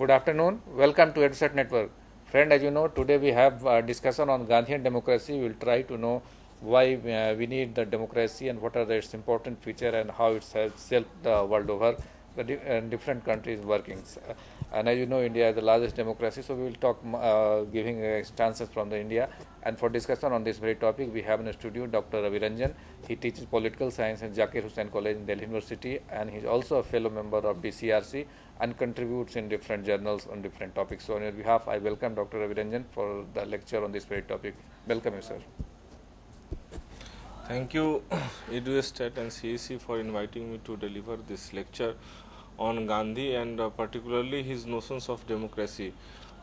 Good afternoon. Welcome to EduSet Network. Friend, as you know, today we have a discussion on Gandhian democracy. We will try to know why we need the democracy and what are its important features and how it has helped the world over, the different countries workings. And as you know, India is the largest democracy, so we will talk giving instances from the India. And for discussion on this very topic, we have in the studio Dr. Ravi Ranjan. He teaches political science at Zakir Hussain College in Delhi University, and he is also a fellow member of DCRC and contributes in different journals on different topics. So on your behalf, I welcome Dr. Ravi Ranjan for the lecture on this very topic. Welcome you, sir. Thank you, EduStat and CEC, for inviting me to deliver this lecture on Gandhi and particularly his notions of democracy,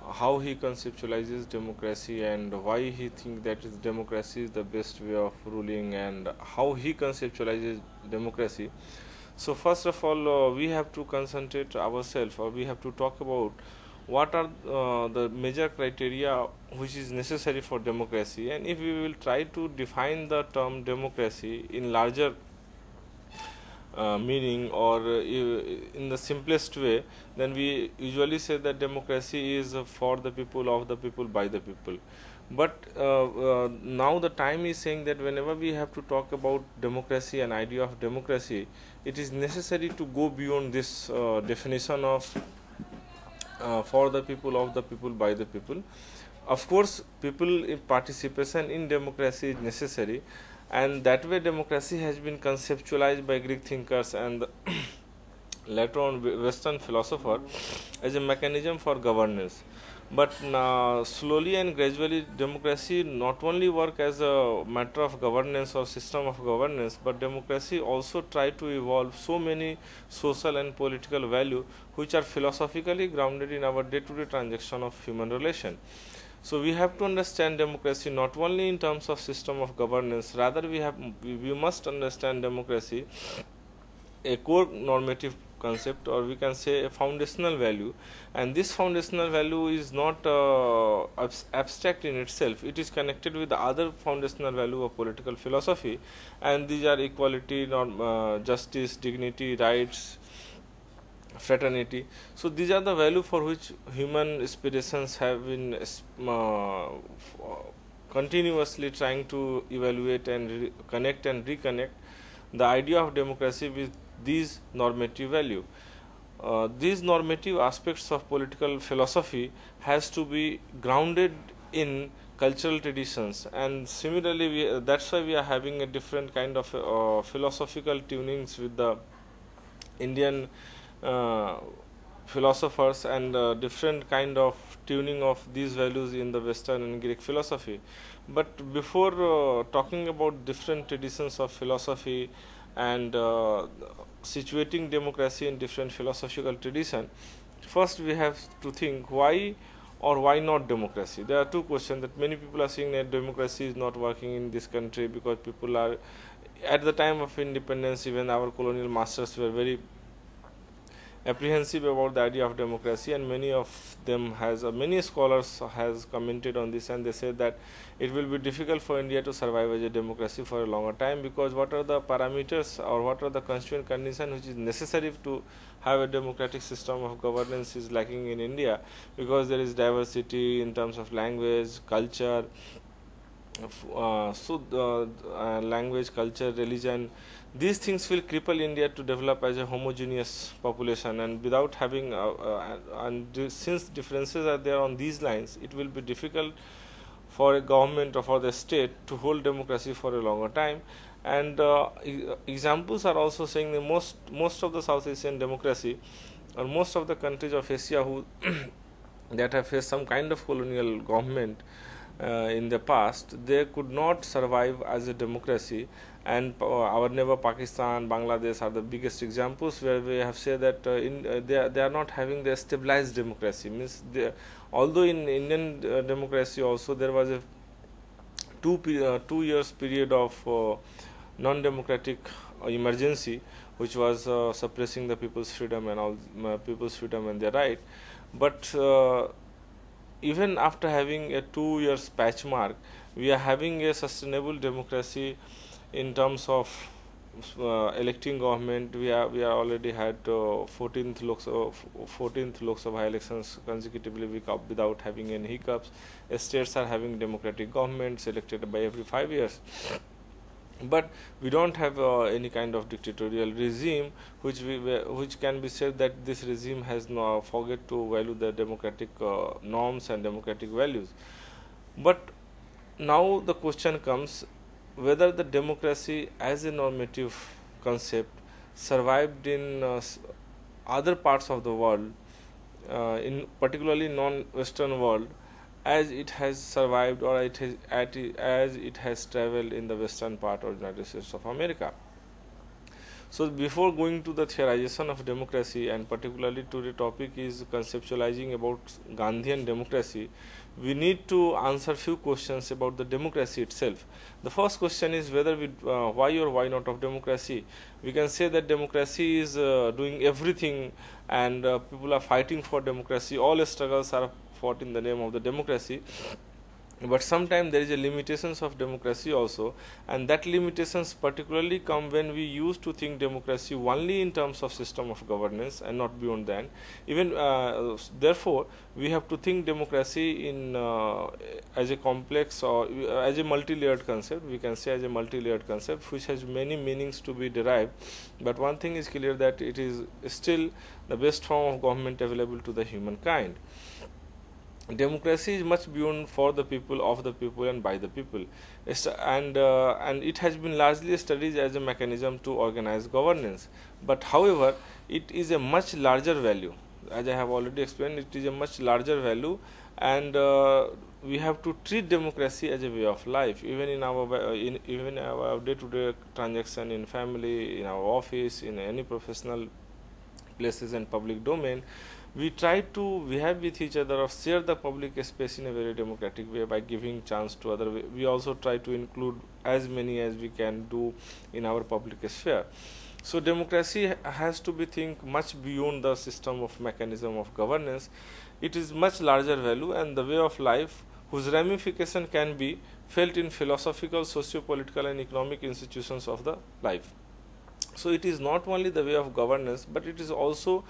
how he conceptualizes democracy and why he thinks that democracy is the best way of ruling and how he conceptualizes democracy. So first of all, we have to concentrate ourselves, or we have to talk about what are the major criteria which is necessary for democracy, and if we will try to define the term democracy in larger meaning or in the simplest way, then we usually say that democracy is for the people, of the people, by the people. But now the time is saying that whenever we have to talk about democracy and idea of democracy, it is necessary to go beyond this definition of for the people, of the people, by the people. Of course, people participation in democracy is necessary, and that way democracy has been conceptualized by Greek thinkers and later on Western philosopher as a mechanism for governance. But slowly and gradually democracy not only work as a matter of governance or system of governance, but democracy also try to evolve so many social and political value which are philosophically grounded in our day-to-day transaction of human relation. So we have to understand democracy not only in terms of system of governance, rather we must understand democracy a core normative concept, or we can say a foundational value, and this foundational value is not abstract in itself. It is connected with the other foundational value of political philosophy, and these are equality, justice, dignity, rights, fraternity. So these are the value for which human aspirations have been continuously trying to evaluate and connect and reconnect the idea of democracy with these normative value. These normative aspects of political philosophy has to be grounded in cultural traditions, and similarly that's why we are having a different kind of philosophical tunings with the Indian philosophers and different kind of tuning of these values in the Western and Greek philosophy. But before talking about different traditions of philosophy and situating democracy in different philosophical tradition, first we have to think why or why not democracy. There are two questions that many people are saying that democracy is not working in this country because people are, at the time of independence, even our colonial masters were very apprehensive about the idea of democracy, and many of them many scholars has commented on this, and they said that it will be difficult for India to survive as a democracy for a longer time, because what are the parameters or what are the constituent conditions which is necessary to have a democratic system of governance is lacking in India, because there is diversity in terms of language, culture, language, culture, religion. These things will cripple India to develop as a homogeneous population, and without having since differences are there on these lines, it will be difficult for a government or for the state to hold democracy for a longer time. And examples are also saying that most of the South Asian democracy, or most of the countries of Asia who that have faced some kind of colonial government in the past, they could not survive as a democracy, and our neighbor Pakistan, Bangladesh are the biggest examples where we have said that they are not having the stabilized democracy. Means although in Indian democracy also there was a 2 years period of non-democratic emergency, which was suppressing the people's freedom and all people's freedom and their right, but even after having a 2 years patch mark, we are having a sustainable democracy in terms of electing government. We are already had 14th Lok Sabha elections consecutively without having any hiccups. States are having democratic governments elected by every 5 years. But we don't have any kind of dictatorial regime which can be said that this regime has now forget to value the democratic norms and democratic values. But now the question comes whether the democracy as a normative concept survived in other parts of the world, in particularly non-Western world, as it has survived, or as it has traveled in the western part of United States of America. So before going to the theorization of democracy, and particularly today topic is conceptualizing about Gandhian democracy, we need to answer few questions about the democracy itself. The first question is whether why or why not of democracy. We can say that democracy is doing everything, and people are fighting for democracy. All struggles are fought in the name of the democracy. But sometimes there is a limitations of democracy also, and that limitations particularly come when we used to think democracy only in terms of system of governance and not beyond that. Even therefore we have to think democracy in as a complex, or as a multi-layered concept. We can say as a multi-layered concept which has many meanings to be derived. But one thing is clear, that it is still the best form of government available to the humankind. Democracy is much beyond for the people, of the people, and by the people, and it has been largely studied as a mechanism to organize governance. But however, it is a much larger value. As I have already explained, it is a much larger value, and we have to treat democracy as a way of life, even in our day-to-day transaction, in family, in our office, in any professional places and public domain. We try to behave with each other or share the public space in a very democratic way by giving chance to other. We also try to include as many as we can do in our public sphere. So democracy has to be think much beyond the system of mechanism of governance. It is much larger value and the way of life whose ramification can be felt in philosophical, socio-political and economic institutions of the life. So it is not only the way of governance, but it is also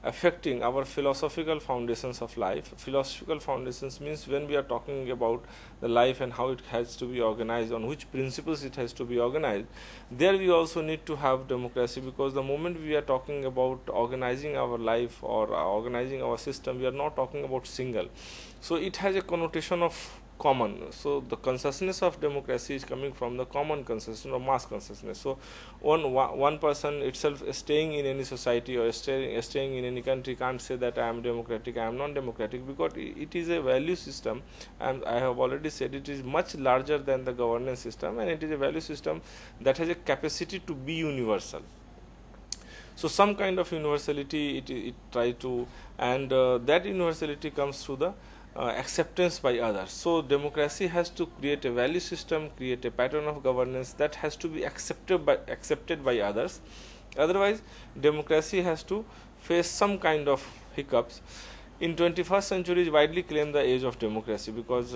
affecting our philosophical foundations of life. Philosophical foundations means when we are talking about the life and how it has to be organized, on which principles it has to be organized, there we also need to have democracy, because the moment we are talking about organizing our life or organizing our system, we are not talking about single. So it has a connotation of common. So the consciousness of democracy is coming from the common consciousness or mass consciousness. So one person itself staying in any society or staying in any country can't say that I am democratic, I am non-democratic, because it is a value system, and I have already said it is much larger than the governance system, and it is a value system that has a capacity to be universal. So some kind of universality it try to, and that universality comes through the acceptance by others. So democracy has to create a value system, create a pattern of governance that has to be accepted by others. Otherwise, democracy has to face some kind of hiccups. In 21st century is widely claimed the age of democracy, because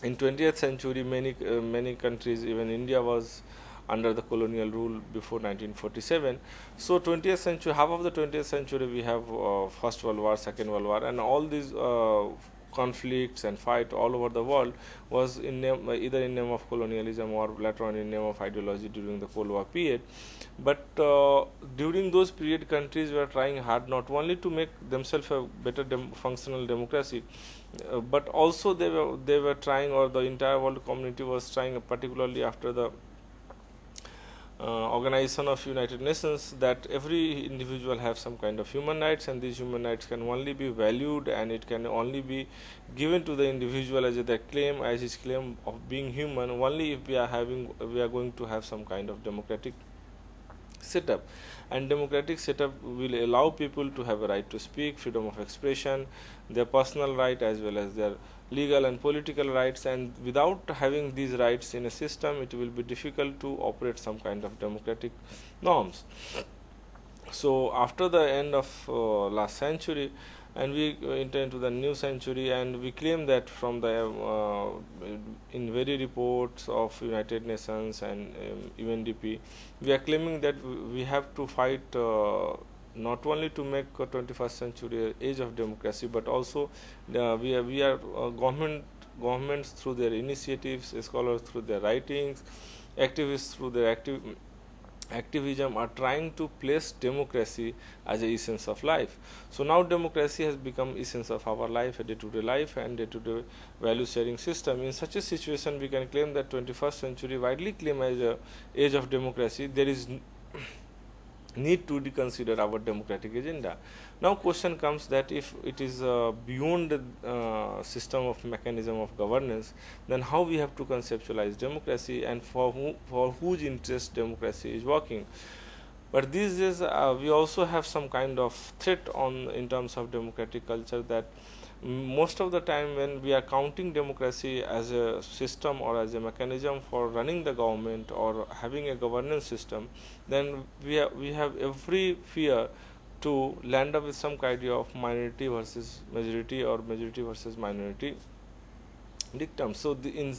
in 20th century many countries, even India, was under the colonial rule before 1947. So 20th century, half of the 20th century we have First World War, Second World War, and all these conflicts and fight all over the world was in name, either in name of colonialism or later on in name of ideology during the Cold War period. But during those period, countries were trying hard not only to make themselves a better functional democracy, but also they were trying, or the entire world community was trying, particularly after the organization of United Nations, that every individual have some kind of human rights, and these human rights can only be valued and it can only be given to the individual as his claim of being human, only if we are going to have some kind of democratic setup. And democratic setup will allow people to have a right to speak, freedom of expression, their personal right as well as their legal and political rights, and without having these rights in a system, it will be difficult to operate some kind of democratic norms. So after the end of last century, and we enter into the new century, and we claim that from the in very reports of United Nations and UNDP, we are claiming that we have to fight not only to make 21st century age of democracy, but also we are governments through their initiatives, scholars through their writings, activists through their activism are trying to place democracy as a essence of life. So now democracy has become essence of our life, a day-to-day life and day-to-day value sharing system. In such a situation, we can claim that 21st century widely claimed as a age of democracy. There is need to reconsider our democratic agenda. Now question comes that if it is beyond the system of mechanism of governance, then how we have to conceptualize democracy and for whose interest democracy is working. But these days we also have some kind of threat on in terms of democratic culture, that most of the time when we are counting democracy as a system or as a mechanism for running the government or having a governance system, then we have every fear to land up with some idea of minority versus majority or majority versus minority dictum. So in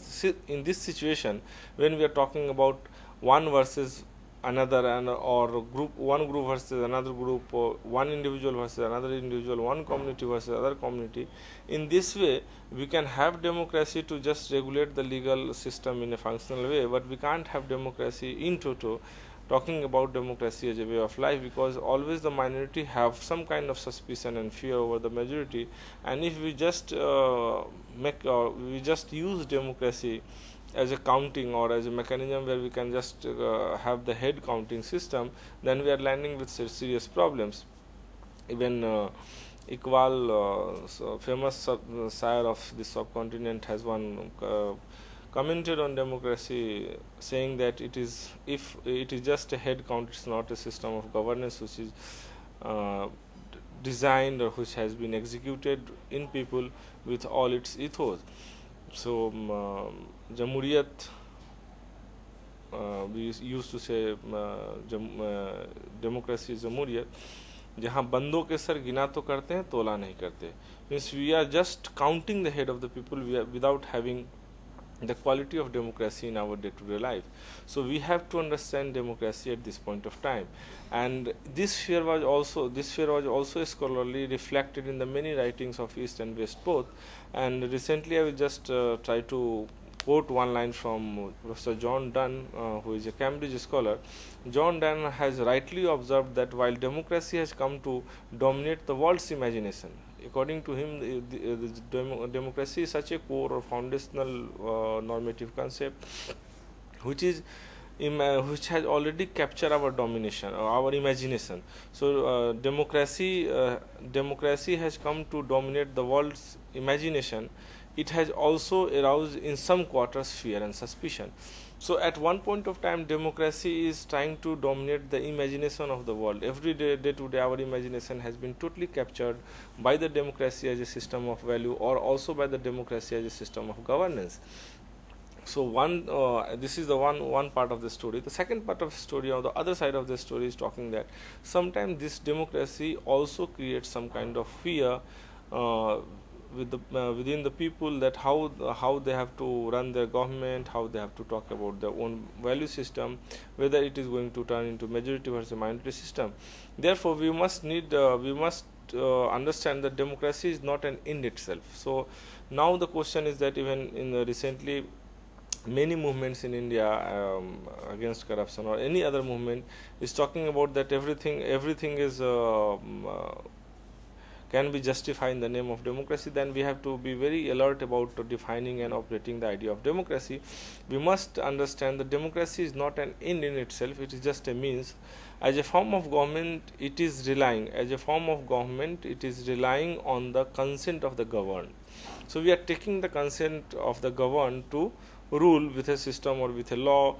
this situation, when we are talking about one versus another or one group versus another group, or one individual versus another individual, one community versus other community, in this way we can have democracy to just regulate the legal system in a functional way, but we can't have democracy in toto, talking about democracy as a way of life, because always the minority have some kind of suspicion and fear over the majority. And if we just we just use democracy as a counting or as a mechanism where we can just have the head counting system, then we are landing with serious problems. Even Iqbal, famous sire of the subcontinent, has one commented on democracy, saying that if it is just a head count, it's not a system of governance which is designed or which has been executed in people with all its ethos. So Jamhuriyat, we used to say democracy is Jamhuriyat, जहाँ बंदों के sir गिना तो करते हैं तोला नहीं करते. Means we are just counting the head of the people without having the quality of democracy in our day-to-day life. So we have to understand democracy at this point of time, and this fear was also scholarly reflected in the many writings of East and West both. And recently I will just try to quote one line from Professor John Donne, who is a Cambridge scholar. John Donne has rightly observed that while democracy has come to dominate the world's imagination, according to him, democracy is such a core or foundational normative concept which has already captured our domination or our imagination. So democracy has come to dominate the world's imagination. It has also aroused in some quarters fear and suspicion. So at one point of time, democracy is trying to dominate the imagination of the world. Every day to day, our imagination has been totally captured by the democracy as a system of value, or also by the democracy as a system of governance. So this is the one part of the story. The second part of the story, or the other side of the story, is talking that sometimes this democracy also creates some kind of fear within the people, that how they have to run their government, how they have to talk about their own value system, whether it is going to turn into majority versus minority system. Therefore, we must understand that democracy is not an end itself. So now the question is that even in recently many movements in India against corruption or any other movement is talking about that everything is can be justified in the name of democracy. Then we have to be very alert about defining and operating the idea of democracy. We must understand that democracy is not an end in itself, it is just a means. As a form of government, it is relying on the consent of the governed. So we are taking the consent of the governed to rule with a system or with a law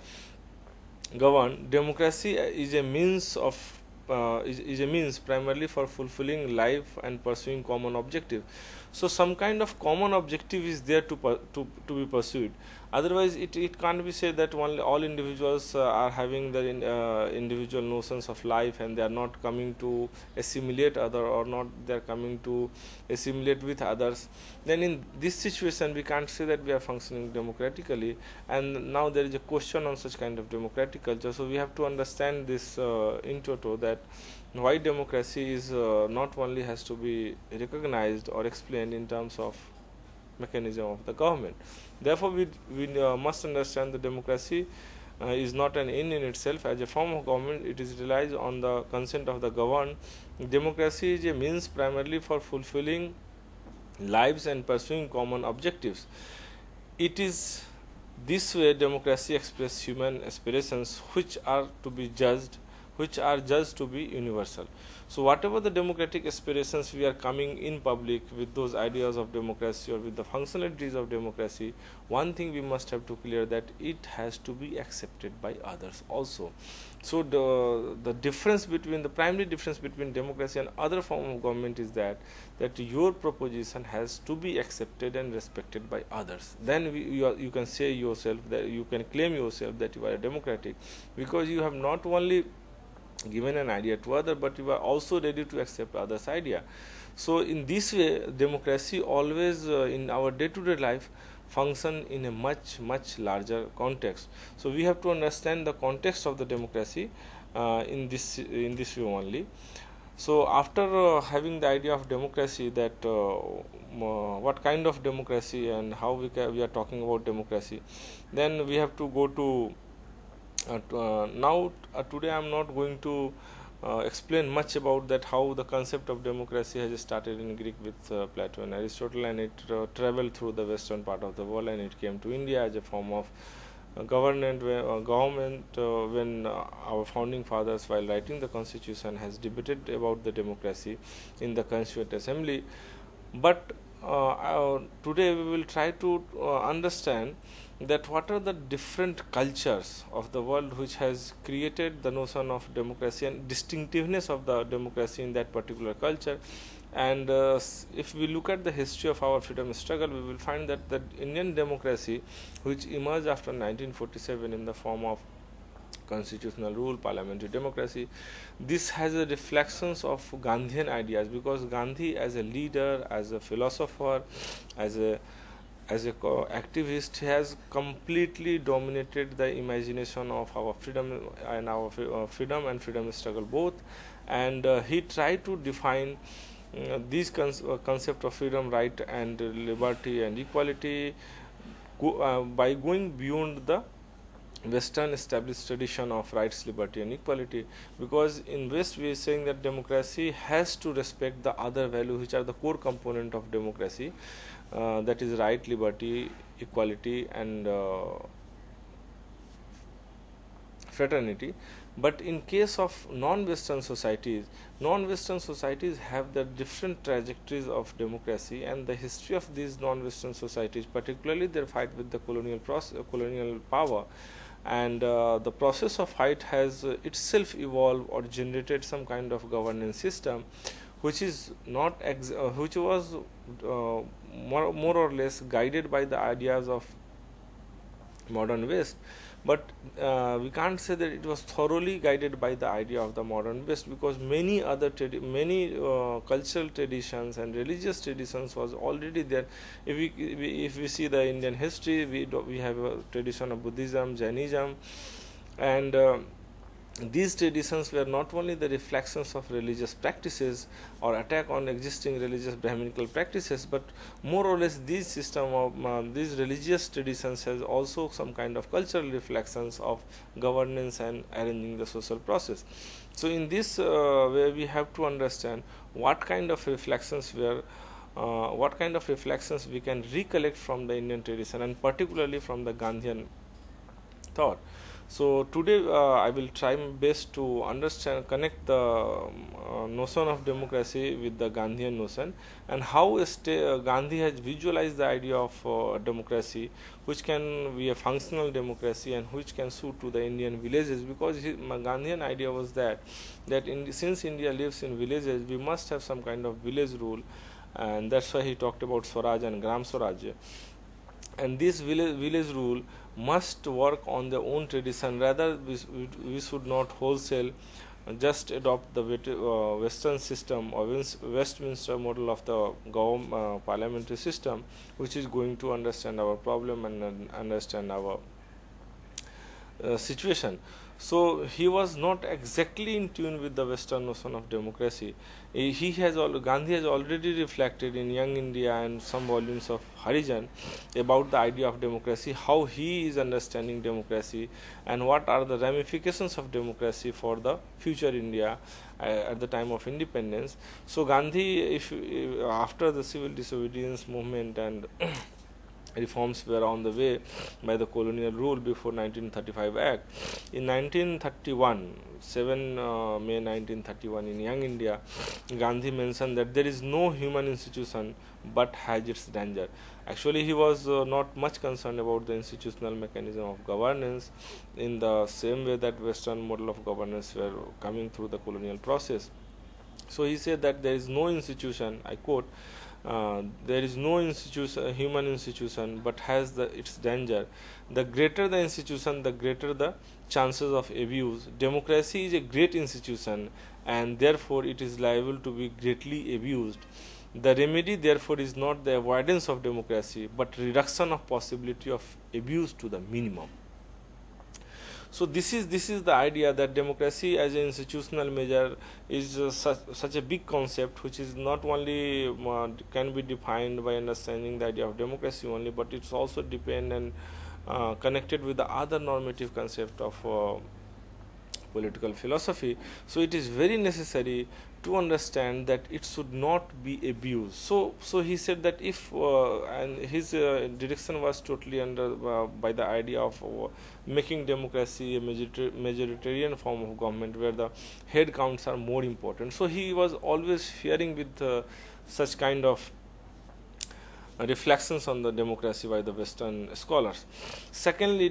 govern. Democracy is a means primarily for fulfilling life and pursuing common objective. So some kind of common objective is there to be pursued. Otherwise it can't be said that all individuals are having their individual notions of life, and they are not coming to assimilate other, or not they are coming to assimilate with others. Then in this situation we can't say that we are functioning democratically, and now there is a question on such kind of democratic culture. So we have to understand this in toto, that why democracy is not only has to be recognized or explained in terms of mechanism of the government. Therefore we must understand that democracy is not an end in itself. As a form of government, it is relies on the consent of the governed. Democracy is a means primarily for fulfilling lives and pursuing common objectives. It is this way democracy expresses human aspirations which are judged to be universal. So whatever the democratic aspirations we are coming in public with those ideas of democracy or with the functionalities of democracy, one thing we must have to clear, that it has to be accepted by others also. So the primary difference between democracy and other form of government is that your proposition has to be accepted and respected by others. Then you can say yourself, that you can claim yourself that you are a democratic, because you have not only given an idea to other, but you are also ready to accept others' idea. So in this way democracy always in our day-to-day life function in a much larger context. So we have to understand the context of the democracy in this view only. So after having the idea of democracy, that what kind of democracy and how we are talking about democracy, then we have to go to today I am not going to explain much about that, how the concept of democracy has started in Greek with Plato and Aristotle, and it traveled through the western part of the world, and it came to India as a form of government when our founding fathers, while writing the constitution, has debated about the democracy in the Constituent Assembly. But today we will try to understand that what are the different cultures of the world which has created the notion of democracy and distinctiveness of the democracy in that particular culture. And if we look at the history of our freedom struggle, we will find that the Indian democracy, which emerged after 1947 in the form of constitutional rule, parliamentary democracy, this has a reflections of Gandhian ideas, because Gandhi as a leader, as a philosopher, as a activist, has completely dominated the imagination of our freedom and freedom struggle both. And he tried to define these concept of freedom, right, and liberty and equality by going beyond the Western established tradition of rights, liberty and equality, because in West we are saying that democracy has to respect the other values which are the core component of democracy, that is right, liberty, equality and fraternity. But in case of non-Western societies have the different trajectories of democracy, and the history of these non-Western societies, particularly their fight with the colonial power, and the process of fight has itself evolved or generated some kind of governance system which is not which was more or less guided by the ideas of modern West. But we can't say that it was thoroughly guided by the idea of the modern West, because many other cultural traditions and religious traditions was already there. If we see the Indian history, we have a tradition of Buddhism, Jainism, and these traditions were not only the reflections of religious practices or attack on existing religious Brahminical practices, but more or less these these religious traditions has also some kind of cultural reflections of governance and arranging the social process. So in this way we have to understand what kind of reflections we can recollect from the Indian tradition, and particularly from the Gandhian thought. So today I will try my best to connect the notion of democracy with the Gandhian notion, and how Gandhi has visualized the idea of democracy, which can be a functional democracy and which can suit to the Indian villages, because my Gandhian idea was that since India lives in villages, we must have some kind of village rule, and that's why he talked about Swaraj and Gram Swaraj. And this village rule must work on their own tradition. Rather, we should not wholesale just adopt the Western system or Westminster model of the parliamentary system, which is going to understand our problem and understand our situation. So he was not exactly in tune with the Western notion of democracy. Gandhi has already reflected in Young India and some volumes of Harijan about the idea of democracy, how he is understanding democracy, and what are the ramifications of democracy for the future India at the time of independence. So Gandhi, after the civil disobedience movement and reforms were on the way by the colonial rule before 1935 Act. In 1931, 7 May 1931, in Young India, Gandhi mentioned that there is no human institution but has its danger. Actually, he was not much concerned about the institutional mechanism of governance in the same way that Western model of governance were coming through the colonial process. So he said that there is no institution, I quote, there is no human institution but has its danger. The greater the institution, the greater the chances of abuse. Democracy is a great institution and therefore it is liable to be greatly abused. The remedy therefore is not the avoidance of democracy but reduction of possibility of abuse to the minimum. So this is the idea that democracy as an institutional measure is such a big concept, which is not only can be defined by understanding the idea of democracy only, but it's also dependent and connected with the other normative concept of political philosophy. So it is very necessary to understand that it should not be abused. So he said that if and his direction was totally under by the idea of making democracy a majoritarian form of government where the head counts are more important. So he was always fearing with such kind of reflections on the democracy by the Western scholars. Secondly,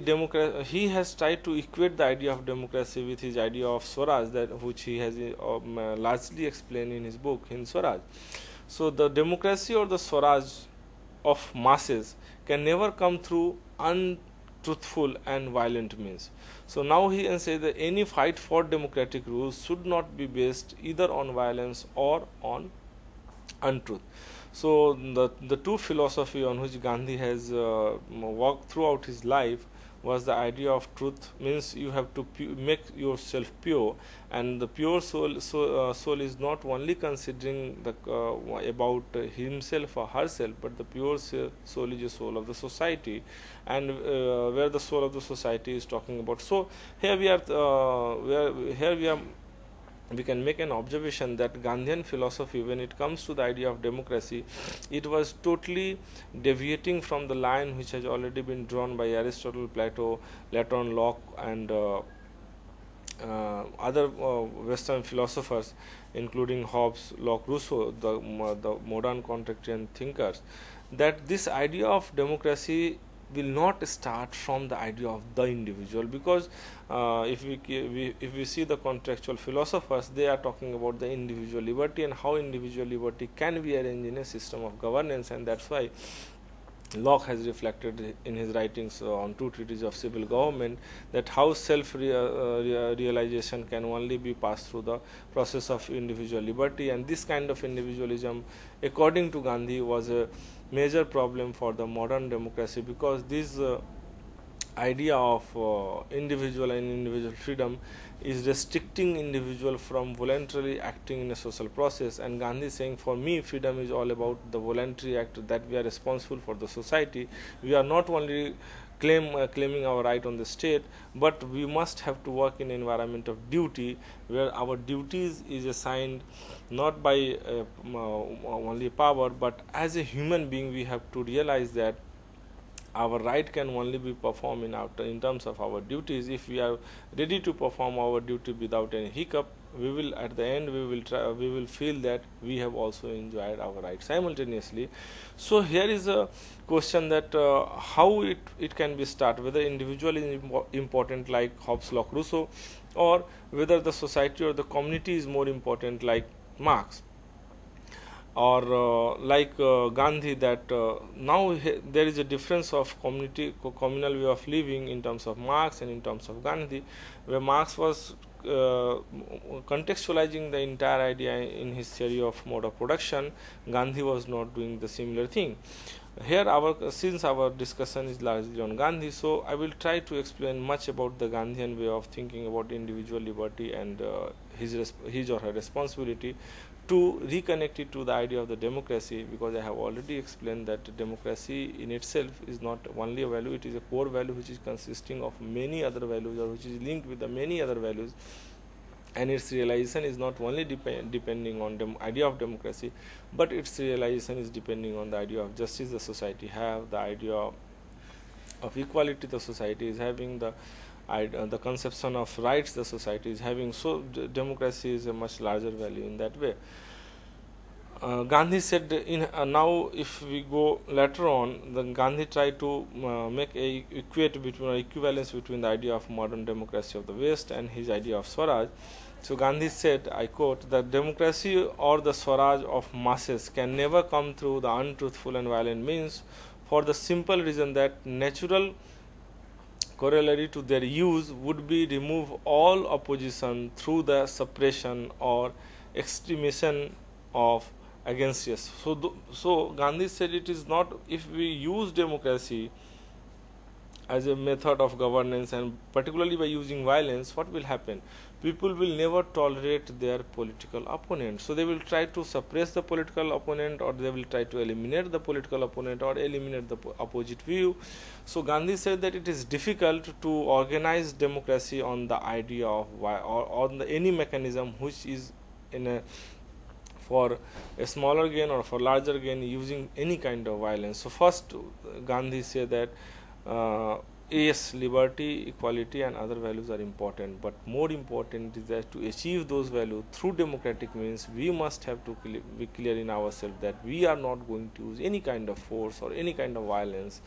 he has tried to equate the idea of democracy with his idea of Swaraj, which he has largely explained in his book in Swaraj. So the democracy or the Swaraj of masses can never come through untruthful and violent means. So now he can say that any fight for democratic rules should not be based either on violence or on untruth. So the two philosophy on which Gandhi has worked throughout his life was the idea of truth, means you have to make yourself pure, and the pure soul is not only considering about himself or herself, but the pure soul is the soul of the society, and where the soul of the society is talking about. So here we can make an observation that Gandhian philosophy, when it comes to the idea of democracy, it was totally deviating from the line which has already been drawn by Aristotle, Plato, later on Locke, and other Western philosophers, including Hobbes, Locke, Rousseau, the modern contractian thinkers, that this idea of democracy will not start from the idea of the individual, because if we see the contractual philosophers, they are talking about the individual liberty and how individual liberty can be arranged in a system of governance, and that's why Locke has reflected in his writings on two treatises of civil government that how self-realization can only be passed through the process of individual liberty, and this kind of individualism, according to Gandhi, was a major problem for the modern democracy, because this idea of individual and individual freedom is restricting individual from voluntarily acting in a social process, and Gandhi is saying, for me freedom is all about the voluntary act, that we are responsible for the society. We are not only claiming our right on the state, but we must have to work in an environment of duty, where our duties is assigned not by only power, but as a human being we have to realize that our right can only be performed in terms of our duties. If we are ready to perform our duty without any hiccup, we will at the end we will feel that we have also enjoyed our rights simultaneously. So here is a question that how it can be started, whether individual is important like Hobbes, Locke, Rousseau, or whether the society or the community is more important like Marx. or Gandhi, that now there is a difference of communal way of living in terms of Marx and in terms of Gandhi, where Marx was contextualizing the entire idea in his theory of mode of production. Gandhi was not doing the similar thing. Here, since our discussion is largely on Gandhi, so I will try to explain much about the Gandhian way of thinking about individual liberty and his or her responsibility to reconnect it to the idea of the democracy, because I have already explained that democracy in itself is not only a value, it is a core value which is consisting of many other values, or which is linked with the many other values, and its realization is not only depending on the idea of democracy, but its realization is depending on the idea of justice the society have, the idea of equality the society is having, the conception of rights the society is having. So democracy is a much larger value in that way. Gandhi said now if we go later on, then Gandhi tried to make a equivalence between the idea of modern democracy of the West and his idea of swaraj. So Gandhi said, I quote, "The democracy or the swaraj of masses can never come through the untruthful and violent means, for the simple reason that natural corollary to their use would be remove all opposition through the suppression or extremation of against us." So Gandhi said it is not, if we use democracy as a method of governance, and particularly by using violence, what will happen? People will never tolerate their political opponent. So they will try to suppress the political opponent, or they will try to eliminate the political opponent, or eliminate the opposite view. So Gandhi said that it is difficult to organize democracy on the idea of or on any mechanism which is in a for a smaller gain or for larger gain using any kind of violence. So first Gandhi said that yes, liberty, equality and other values are important, but more important is that to achieve those values through democratic means, we must have to be clear in ourselves that we are not going to use any kind of force or any kind of violence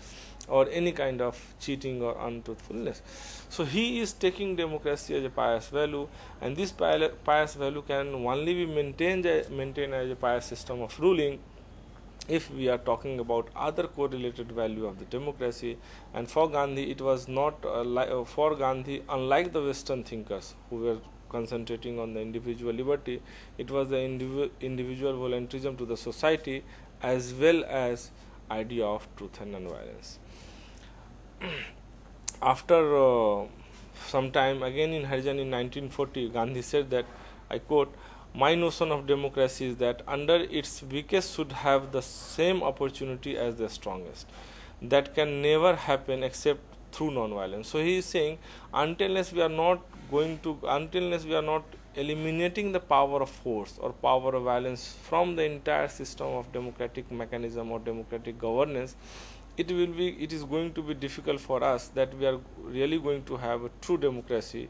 or any kind of cheating or untruthfulness. So he is taking democracy as a pious value, and this pious value can only be maintained as a pious system of ruling if we are talking about other correlated value of the democracy. And for Gandhi, it was not for Gandhi, unlike the Western thinkers who were concentrating on the individual liberty, it was the individual voluntarism to the society as well as idea of truth and non-violence. After some time, again in Harijan in 1940, Gandhi said that, I quote, "My notion of democracy is that under its weakest should have the same opportunity as the strongest. That can never happen except through non-violence." So he is saying, unless we are not eliminating the power of force or power of violence from the entire system of democratic mechanism or democratic governance, it is going to be difficult for us that we are really going to have a true democracy.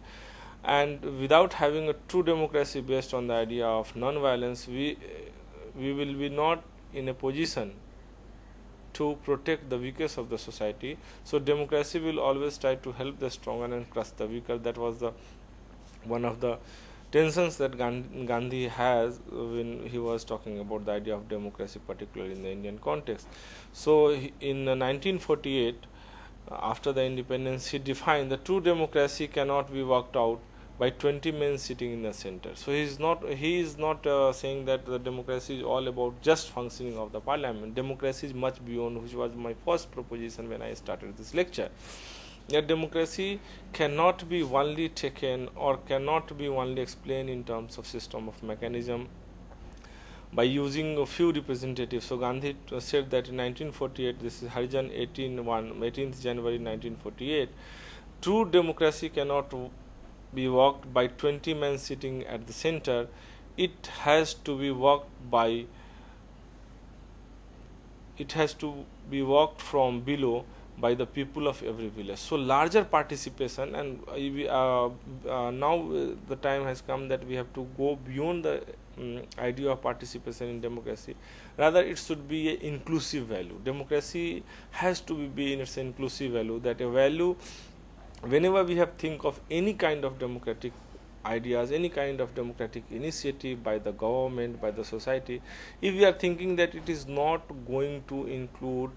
And without having a true democracy based on the idea of non-violence, we will be not in a position to protect the weakest of the society. So democracy will always try to help the stronger and crush the weaker. That was one of the tensions that Gandhi has when he was talking about the idea of democracy, particularly in the Indian context. So in 1948, after the independence, he defined the true democracy cannot be worked out by 20 men sitting in the center. So he is not saying that the democracy is all about just functioning of the parliament. Democracy is much beyond, which was my first proposition when I started this lecture. That democracy cannot be only taken or cannot be only explained in terms of system of mechanism by using a few representatives. So Gandhi said that in 1948, this is Harijan 18th January 1948, true democracy cannot be worked by 20 men sitting at the center. It has to be worked from below by the people of every village. So larger participation, and now the time has come that we have to go beyond the idea of participation in democracy. Rather, it should be an inclusive value. Democracy has to be in its inclusive value, that a value, whenever we have think of any kind of democratic ideas, any kind of democratic initiative by the government, by the society, if we are thinking that it is not going to include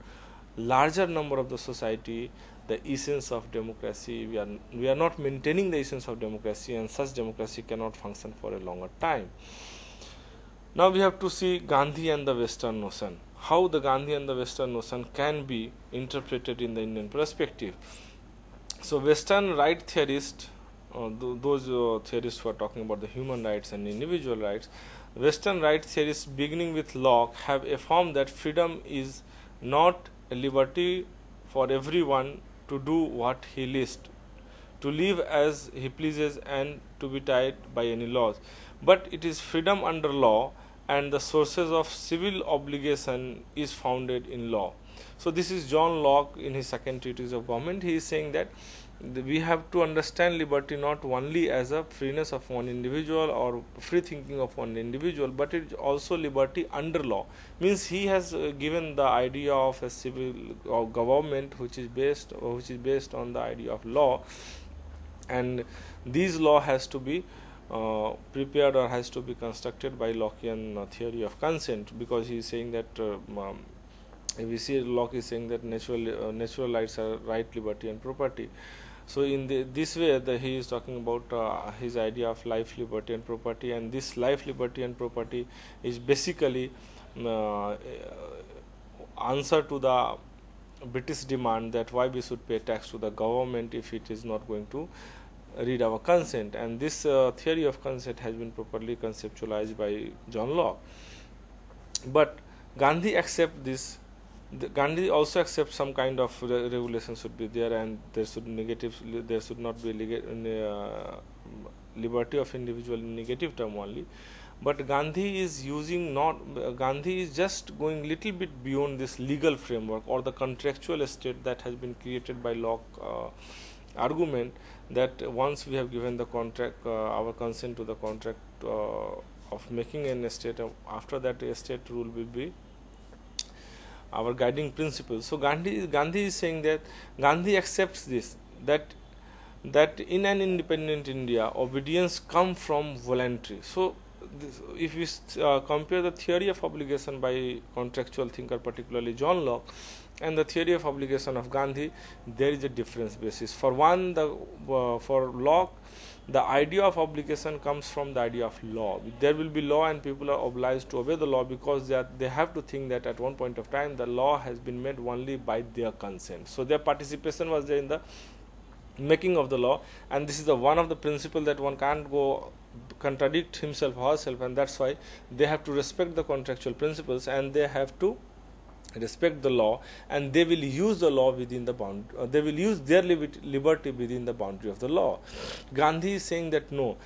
larger number of the society, the essence of democracy, we are not maintaining the essence of democracy, and such democracy cannot function for a longer time. Now we have to see Gandhi and the Western notion, how the Gandhi and the Western notion can be interpreted in the Indian perspective. So Western right theorists, those theorists who are talking about the human rights and individual rights, Western right theorists beginning with Locke have affirmed that freedom is not a liberty for everyone to do what he lists, to live as he pleases and to be tied by any laws, but it is freedom under law, and the sources of civil obligation is founded in law. So this is John Locke in his second treatise of government. He is saying that we have to understand liberty not only as a freeness of one individual or free thinking of one individual, but it is also liberty under law. Means he has given the idea of a civil government which is based on the idea of law, and this law has to be prepared or has to be constructed by Lockean theory of consent, because he is saying that if we see Locke is saying that natural rights are right, liberty and property. So in this way he is talking about his idea of life, liberty and property, and this life, liberty and property is basically answer to the British demand that why we should pay tax to the government if it is not going to read our consent, and this theory of consent has been properly conceptualized by John Locke. But Gandhi accepts this. Gandhi also accepts some kind of regulation should be there, and there should not be liberty of individual in negative term only. But Gandhi is just going little bit beyond this legal framework or the contractual state that has been created by Locke argument, that once we have given the contract, our consent to the contract of making an estate, after that estate rule will be our guiding principle. So Gandhi is saying that Gandhi accepts this, that in an independent India obedience come from voluntary. So if we compare the theory of obligation by contractual thinker, particularly John Locke, and the theory of obligation of Gandhi, there is a difference basis. For one, for Locke, the idea of obligation comes from the idea of law. There will be law and people are obliged to obey the law, because they have to think that at one point of time the law has been made only by their consent. So their participation was there in the making of the law, and this is the one of the principle that one can't go contradict himself or herself, and that's why they have to respect the contractual principles, and they have to respect the law, and they will use the law within the boundary, they will use their liberty within the boundary of the law. Gandhi is saying that no,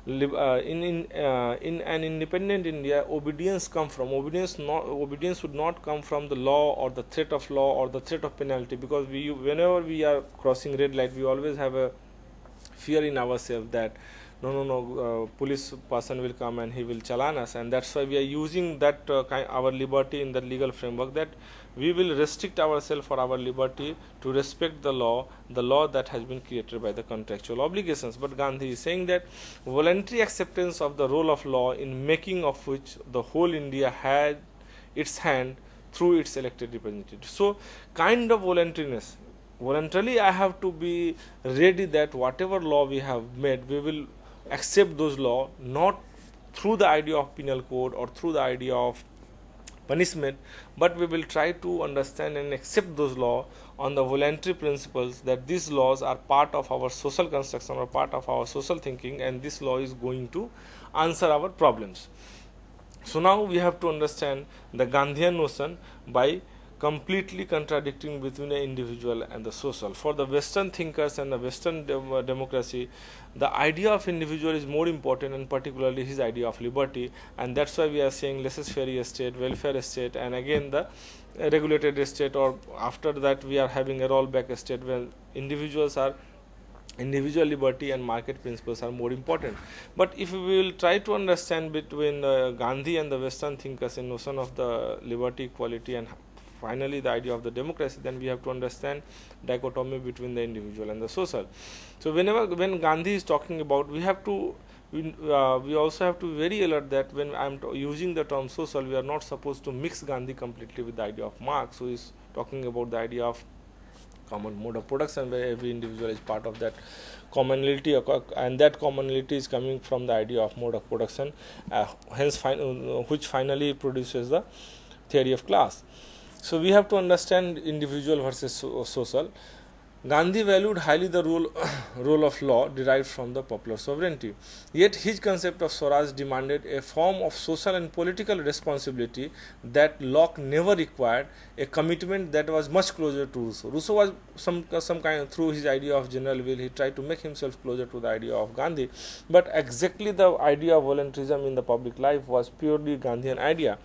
in an independent India, obedience would not come from the law or the threat of law or the threat of penalty, because whenever we are crossing red light, we always have a fear in ourselves that police person will come and he will challan us, and that's why we are using that our liberty in the legal framework, that we will restrict ourselves for our liberty to respect the law that has been created by the contractual obligations. But Gandhi is saying that voluntary acceptance of the role of law, in making of which the whole India had its hand through its elected representatives. So kind of voluntariness, voluntarily I have to be ready that whatever law we have made, we will accept those laws, not through the idea of penal code or through the idea of punishment, but we will try to understand and accept those laws on the voluntary principles, that these laws are part of our social construction or part of our social thinking, and this law is going to answer our problems. So now we have to understand the Gandhian notion by completely contradicting between the individual and the social. For the Western thinkers and the Western democracy, the idea of individual is more important, and particularly his idea of liberty, and that's why we are saying laissez-faire state, welfare state, and again the regulated state, or after that we are having a rollback state where individual liberty and market principles are more important. But if we will try to understand between Gandhi and the Western thinkers in notion of the liberty, equality, and finally the idea of the democracy, then we have to understand dichotomy between the individual and the social. So when Gandhi is talking about, we have to we also have to be very alert that when I am using the term social, we are not supposed to mix Gandhi completely with the idea of Marx, who is talking about the idea of common mode of production, where every individual is part of that commonality, and that commonality is coming from the idea of mode of production, which finally produces the theory of class. So we have to understand individual versus social. Gandhi valued highly the role of law derived from the popular sovereignty. Yet his concept of Swaraj demanded a form of social and political responsibility that Locke never required, a commitment that was much closer to Rousseau. Rousseau was some kind, through his idea of general will, he tried to make himself closer to the idea of Gandhi, but exactly the idea of voluntarism in the public life was purely Gandhian idea.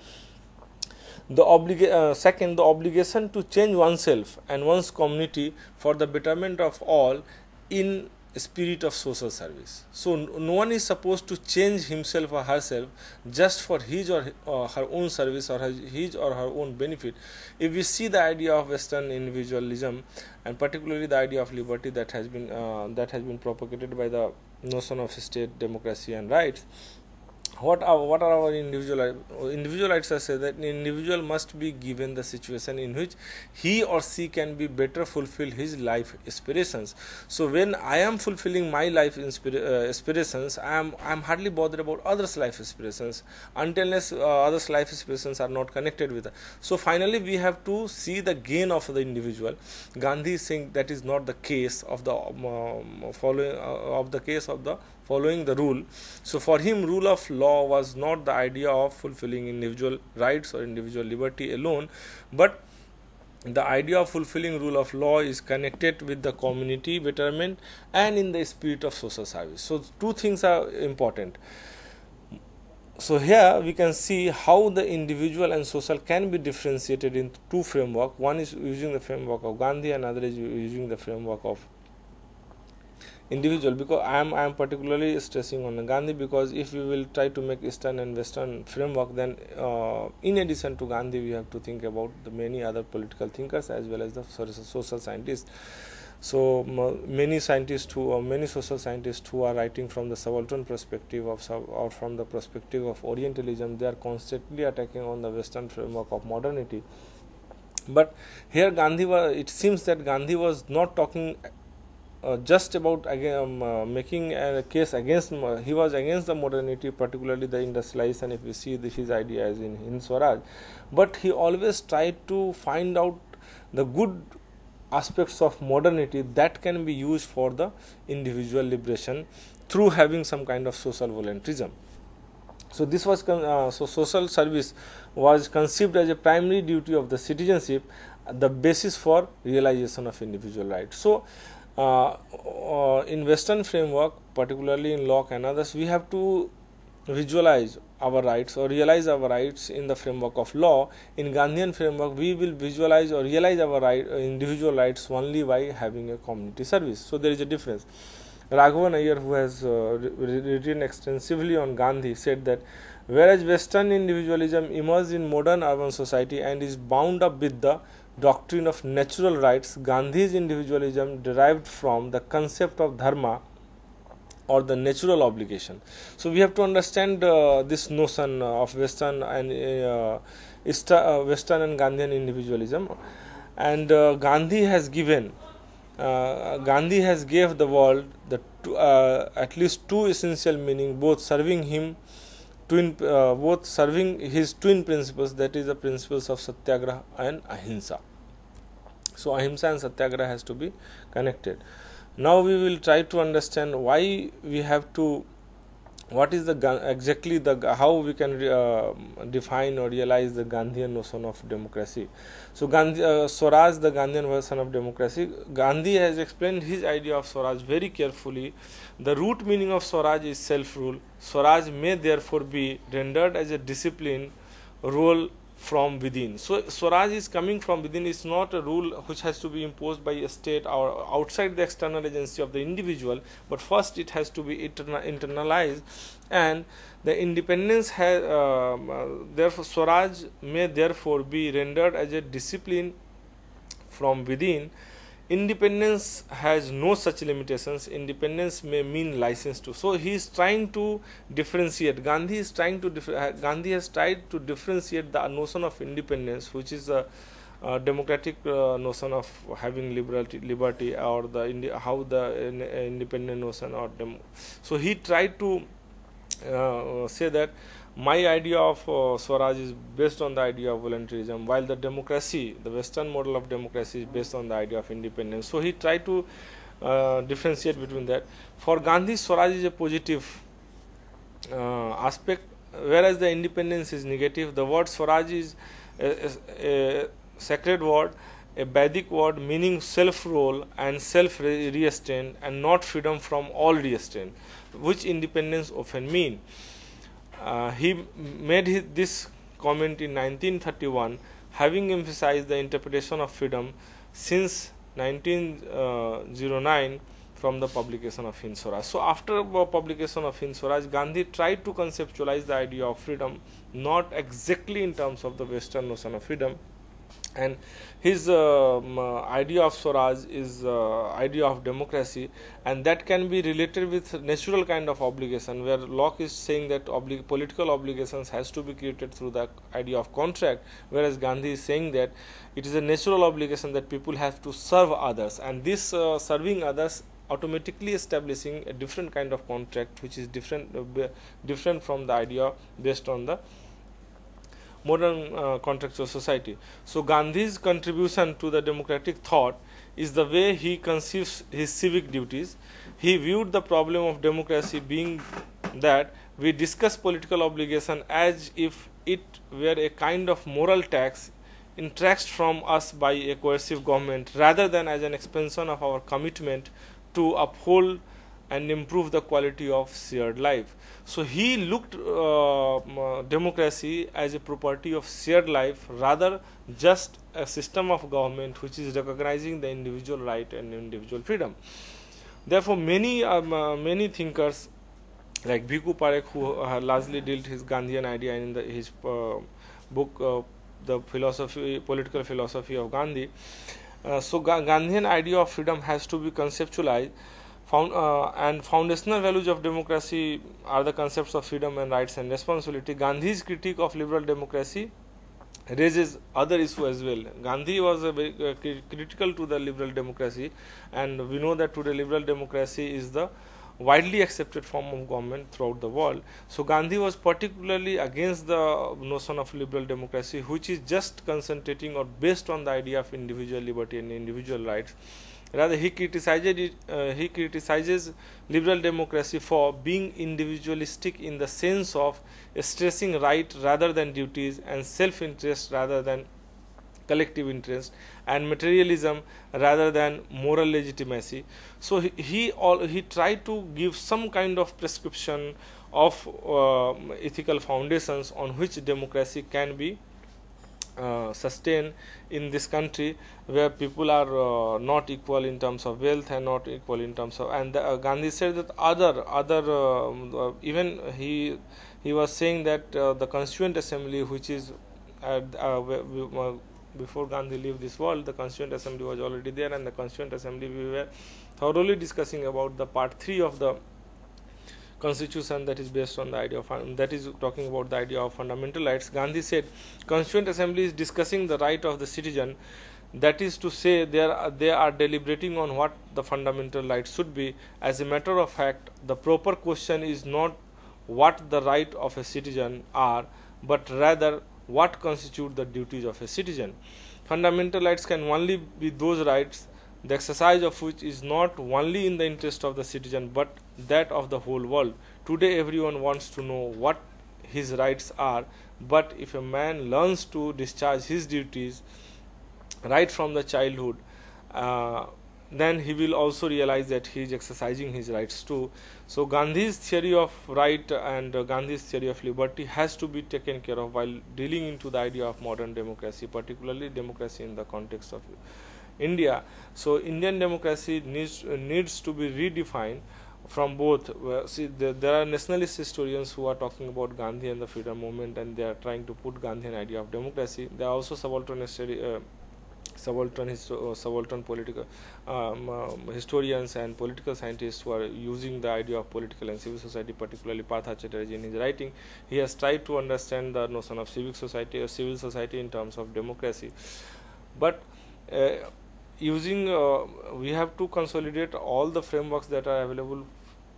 Second, the obligation to change oneself and one's community for the betterment of all in spirit of social service. So no one is supposed to change himself or herself just for his or her own service or his or her own benefit. If we see the idea of Western individualism, and particularly the idea of liberty that has been propagated by the notion of state, democracy and rights, what are our individual rights? I say that an individual must be given the situation in which he or she can be better fulfill his life aspirations. So when I am fulfilling my life aspirations, I am hardly bothered about others' life aspirations unless others' life aspirations are not connected with it. So finally we have to see the gain of the individual. Gandhi is saying that is not the case of the following the rule. So for him, rule of law was not the idea of fulfilling individual rights or individual liberty alone, but the idea of fulfilling rule of law is connected with the community betterment and in the spirit of social service. So two things are important. So here we can see how the individual and social can be differentiated in two frameworks. One is using the framework of Gandhi, and another is using the framework of individual. Because I am particularly stressing on Gandhi, because if we will try to make Eastern and Western framework, then in addition to Gandhi we have to think about the many other political thinkers as well as the social scientists. So many social scientists who are writing from the subaltern perspective or from the perspective of Orientalism, they are constantly attacking on the Western framework of modernity. But here it seems that Gandhi was not talking just about making a case against, he was against the modernity, particularly the industrialization, if we see his ideas in Swaraj, but he always tried to find out the good aspects of modernity that can be used for the individual liberation through having some kind of social voluntarism. So this was social service was conceived as a primary duty of the citizenship, the basis for realization of individual rights. So in Western framework, particularly in Locke and others, we have to visualize our rights or realize our rights in the framework of law. In Gandhian framework, we will visualize or realize our individual rights only by having a community service. So there is a difference. Raghavan Iyer, who has written extensively on Gandhi, said that whereas Western individualism emerged in modern urban society and is bound up with the doctrine of natural rights, Gandhi's individualism derived from the concept of dharma or the natural obligation. So we have to understand this notion of Western and Gandhian individualism, and Gandhi has gave the world at least two essential meaning, both serving his twin principles, that is the principles of satyagraha and ahimsa. So ahimsa and satyagraha has to be connected. Now we will try to understand why we have to, what is how we can define or realize the Gandhian notion of democracy. So Swaraj, the Gandhian version of democracy, Gandhi has explained his idea of Swaraj very carefully. The root meaning of Swaraj is self-rule. Swaraj may therefore be rendered as a discipline rule from within. So Swaraj is coming from within. It's not a rule which has to be imposed by a state or outside the external agency of the individual, but first it has to be internalized, and the independence has therefore Swaraj may therefore be rendered as a discipline from within, independence has no such limitations. Independence may mean license to. So he is trying to differentiate. Gandhi is trying to Gandhi has tried to differentiate the notion of independence, which is a democratic notion of having liberty, or the how the independent notion or so he tried to say that my idea of swaraj is based on the idea of voluntarism, while the democracy, the Western model of democracy, is based on the idea of independence. So he tried to differentiate between that. For Gandhi, swaraj is a positive aspect, whereas the independence is negative. The word swaraj is a sacred word, a Vedic word meaning self-rule and self-restraint, and not freedom from all restraint, which independence often mean. He made this comment in 1931, having emphasized the interpretation of freedom since 1909 from the publication of Hind Swaraj. So after publication of Hind Swaraj, Gandhi tried to conceptualize the idea of freedom, not exactly in terms of the Western notion of freedom, and his idea of swaraj is idea of democracy, and that can be related with natural kind of obligation, where Locke is saying that political obligations has to be created through the idea of contract, whereas Gandhi is saying that it is a natural obligation that people have to serve others, and this serving others automatically establishing a different kind of contract, which is different from the idea based on the modern contractual society. So Gandhi's contribution to the democratic thought is the way he conceives his civic duties. He viewed the problem of democracy being that we discuss political obligation as if it were a kind of moral tax entrusted from us by a coercive government, rather than as an expansion of our commitment to uphold and improve the quality of shared life. So he looked democracy as a property of shared life, rather just a system of government which is recognizing the individual right and individual freedom. Therefore, many thinkers like Bhikkhu Parekh, who largely dealt his Gandhian idea in his book, the political philosophy of Gandhi. So Gandhian idea of freedom has to be conceptualized. And foundational values of democracy are the concepts of freedom and rights and responsibility. Gandhi's critique of liberal democracy raises other issues as well. Gandhi was very critical to the liberal democracy, and we know that today liberal democracy is the widely accepted form of government throughout the world. So Gandhi was particularly against the notion of liberal democracy, which is just concentrating or based on the idea of individual liberty and individual rights. Rather, he criticizes liberal democracy for being individualistic in the sense of stressing right rather than duties, and self-interest rather than collective interest, and materialism rather than moral legitimacy. So he tried to give some kind of prescription of ethical foundations on which democracy can be sustain in this country, where people are not equal in terms of wealth and not equal in terms of, and Gandhi said that even he was saying that the Constituent Assembly, which is before Gandhi left this world, the Constituent Assembly was already there, and the Constituent Assembly we were thoroughly discussing about the part 3 of the Constitution, that is based on the idea of that is talking about the idea of fundamental rights. Gandhi said Constituent Assembly is discussing the right of the citizen, that is to say they are deliberating on what the fundamental rights should be. As a matter of fact, the proper question is not what the right of a citizen are, but rather what constitute the duties of a citizen. Fundamental rights can only be those rights the exercise of which is not only in the interest of the citizen but that of the whole world. Today everyone wants to know what his rights are, but if a man learns to discharge his duties right from the childhood, then he will also realize that he is exercising his rights too. So Gandhi's theory of right and Gandhi's theory of liberty has to be taken care of while dealing into the idea of modern democracy, particularly democracy in the context of India. So Indian democracy needs to be redefined from both. There are nationalist historians who are talking about Gandhi and the freedom movement, and they are trying to put Gandhian idea of democracy. There are also subaltern subaltern political historians and political scientists who are using the idea of political and civil society, particularly Partha Chatterjee in his writing. He has tried to understand the notion of civic society or civil society in terms of democracy. But we have to consolidate all the frameworks that are available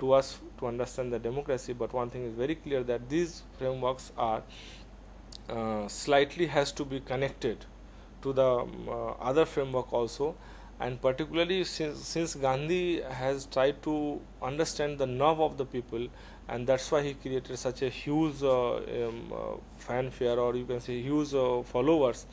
to us to understand the democracy. But one thing is very clear, that these frameworks are slightly has to be connected to the other framework also, and particularly since Gandhi has tried to understand the nerve of the people, and that's why he created such a huge fanfare, or you can say huge followers.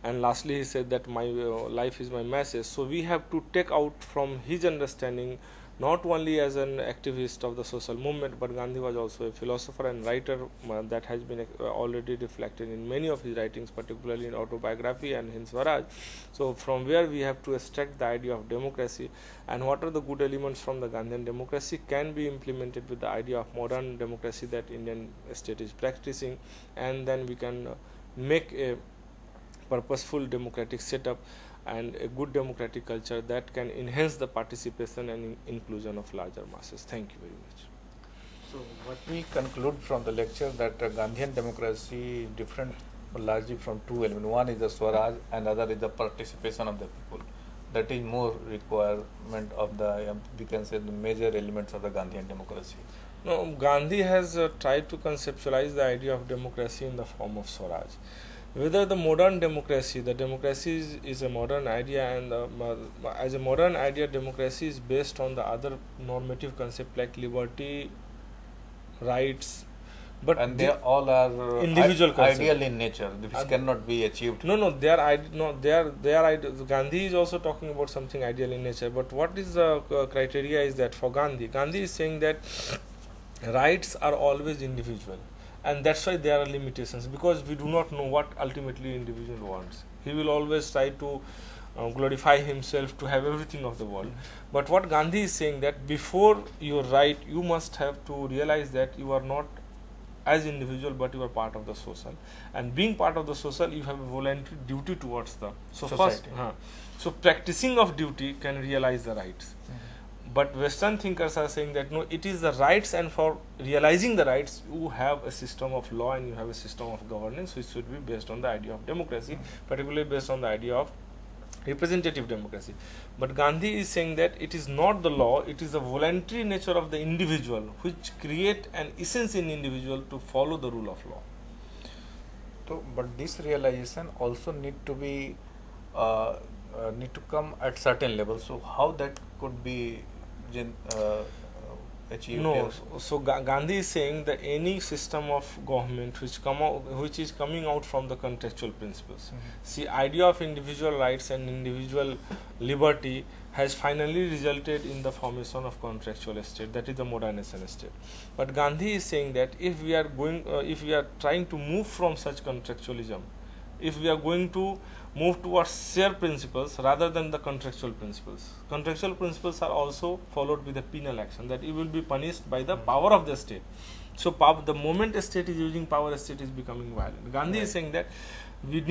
And lastly, he said that my life is my message. So we have to take out from his understanding, not only as an activist of the social movement, but Gandhi was also a philosopher and writer that has been already reflected in many of his writings, particularly in autobiography and in Swaraj. So from where we have to extract the idea of democracy, and what are the good elements from the Gandhian democracy can be implemented with the idea of modern democracy that Indian state is practicing, and then we can make a purposeful democratic setup and a good democratic culture that can enhance the participation and inclusion of larger masses. Thank you very much. So what we conclude from the lecture, that Gandhian democracy is different largely from two elements. One is the swaraj and other is the participation of the people. That is more requirement of the we can say the major elements of the Gandhian democracy. No, Gandhi has tried to conceptualize the idea of democracy in the form of swaraj. Whether the modern democracy, the democracy is a modern idea, and as a modern idea, democracy is based on the other normative concept like liberty, rights, but and they all are individual ideal in nature, which cannot be achieved. No, they are Gandhi is also talking about something ideal in nature. But what is the criteria is that for Gandhi is saying that rights are always individual. And that's why there are limitations, because we do not know what ultimately individual wants. He will always try to glorify himself to have everything of the world. But what Gandhi is saying, that before your right, you must have to realize that you are not as individual, but you are part of the social. And being part of the social, you have a voluntary duty towards the society. So practicing of duty can realize the rights. But Western thinkers are saying that no, it is the rights, and for realizing the rights, you have a system of law and you have a system of governance which should be based on the idea of democracy, particularly based on the idea of representative democracy. But Gandhi is saying that it is not the law, it is the voluntary nature of the individual which create an essence in individual to follow the rule of law. So, but this realization also need to be need to come at certain level. So how that could be achieved? No, so Gandhi is saying that any system of government which is coming out from the contextual principles. See, idea of individual rights and individual liberty has finally resulted in the formation of contractual state, that is the modernization state. But Gandhi is saying that if we are trying to move from such contractualism, if we are going to move towards shared principles rather than the contractual principles. Contractual principles are also followed with a penal action, that you will be punished by the power of the state. So the moment a state is using power, a state is becoming violent. Gandhi is saying that we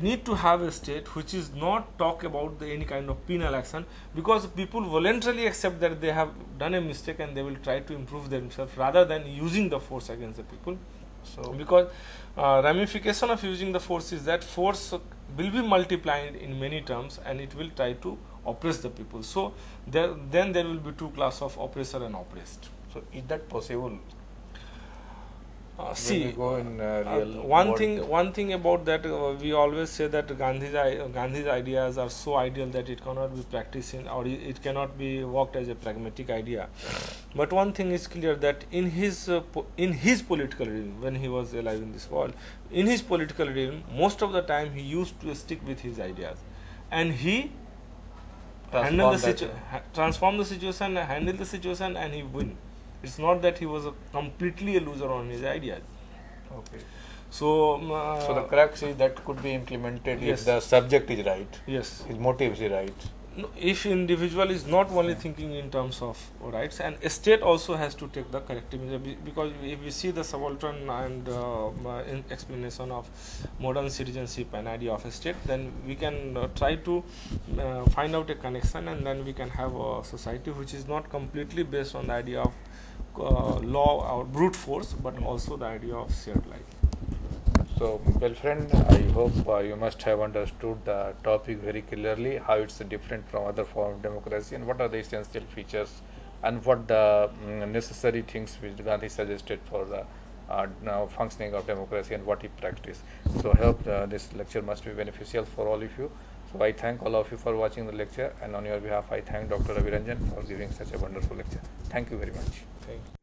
need to have a state which is not talk about any kind of penal action, because people voluntarily accept that they have done a mistake and they will try to improve themselves rather than using the force against the people. So because ramification of using the force is that force will be multiplied in many terms and it will try to oppress the people. So then there will be two classes of oppressor and oppressed. So is that possible? See, go in real one thing about that, we always say that Gandhi's ideas are so ideal that it cannot be practiced or it cannot be worked as a pragmatic idea. But one thing is clear, that in his political realm, when he was alive in this world, in his political realm, most of the time he used to stick with his ideas, and he transform the situation, handle the situation, and he win. It's not that he was completely a loser on his ideas. Okay. So the crux is that could be implemented if the subject is right. Yes. His motive is right. if individual is not only thinking in terms of rights, and state also has to take the corrective measure, because if we see the subaltern and in explanation of modern citizenship and idea of a state, then we can try to find out a connection, and then we can have a society which is not completely based on the idea of law or brute force, but also the idea of shared life. So, well friend, I hope you must have understood the topic very clearly, how it's different from other form of democracy, and what are the essential features, and what the necessary things which Gandhi suggested for the now functioning of democracy, and what he practiced. So I hope this lecture must be beneficial for all of you. So I thank all of you for watching the lecture, and on your behalf I thank Dr. Ravi Ranjan for giving such a wonderful lecture. Thank you very much. Thank you.